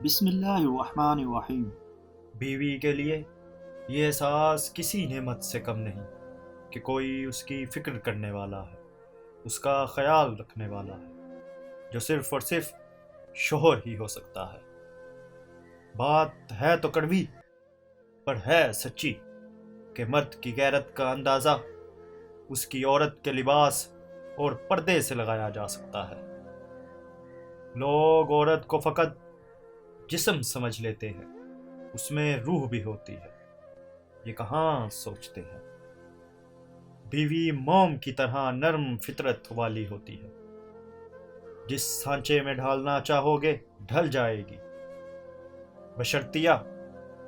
بسم اللہ الرحمن الرحیم۔ بیوی کے لیے یہ احساس کسی نعمت سے کم نہیں کہ کوئی اس کی فکر کرنے والا ہے، اس کا خیال رکھنے والا ہے، جو صرف اور صرف شوہر ہی ہو سکتا ہے۔ بات ہے تو کڑوی، پر ہے سچی کہ مرد کی غیرت کا اندازہ اس کی عورت کے لباس اور پردے سے لگایا جا سکتا ہے۔ لوگ عورت کو فقط جسم سمجھ لیتے ہیں، اس میں روح بھی ہوتی ہے، یہ کہاں سوچتے ہیں۔ بیوی موم کی طرح نرم فطرت والی ہوتی ہے، جس سانچے میں ڈھالنا چاہو گے ڈھل جائے گی، بشرطیہ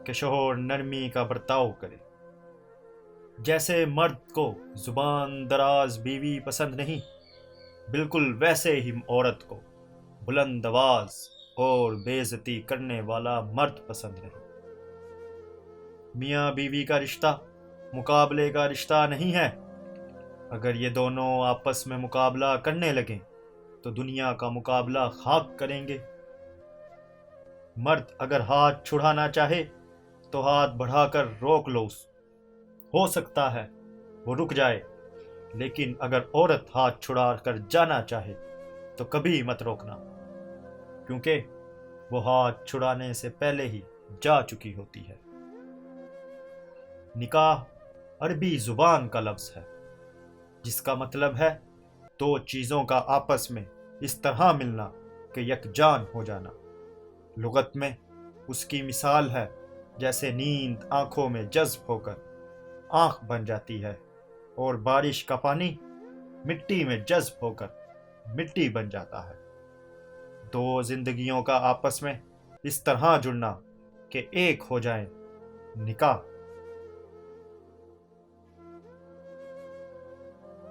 کہ شوہر نرمی کا برتاؤ کرے۔ جیسے مرد کو زبان دراز بیوی پسند نہیں، بالکل ویسے ہی عورت کو بلند آواز اور بے عزتی کرنے والا مرد پسند نہیں۔ میاں بیوی کا رشتہ مقابلے کا رشتہ نہیں ہے۔ اگر یہ دونوں آپس میں مقابلہ کرنے لگیں تو دنیا کا مقابلہ خاک کریں گے۔ مرد اگر ہاتھ چھڑانا چاہے تو ہاتھ بڑھا کر روک لو، ہو سکتا ہے وہ رک جائے، لیکن اگر عورت ہاتھ چھڑا کر جانا چاہے تو کبھی مت روکنا، کیونکہ وہ ہاتھ چھڑانے سے پہلے ہی جا چکی ہوتی ہے۔ نکاح عربی زبان کا لفظ ہے، جس کا مطلب ہے دو چیزوں کا آپس میں اس طرح ملنا کہ یکجان ہو جانا۔ لغت میں اس کی مثال ہے جیسے نیند آنکھوں میں جذب ہو کر آنکھ بن جاتی ہے اور بارش کا پانی مٹی میں جذب ہو کر مٹی بن جاتا ہے۔ دو زندگیوں کا آپس میں اس طرح جڑنا کہ ایک ہو جائیں، نکاح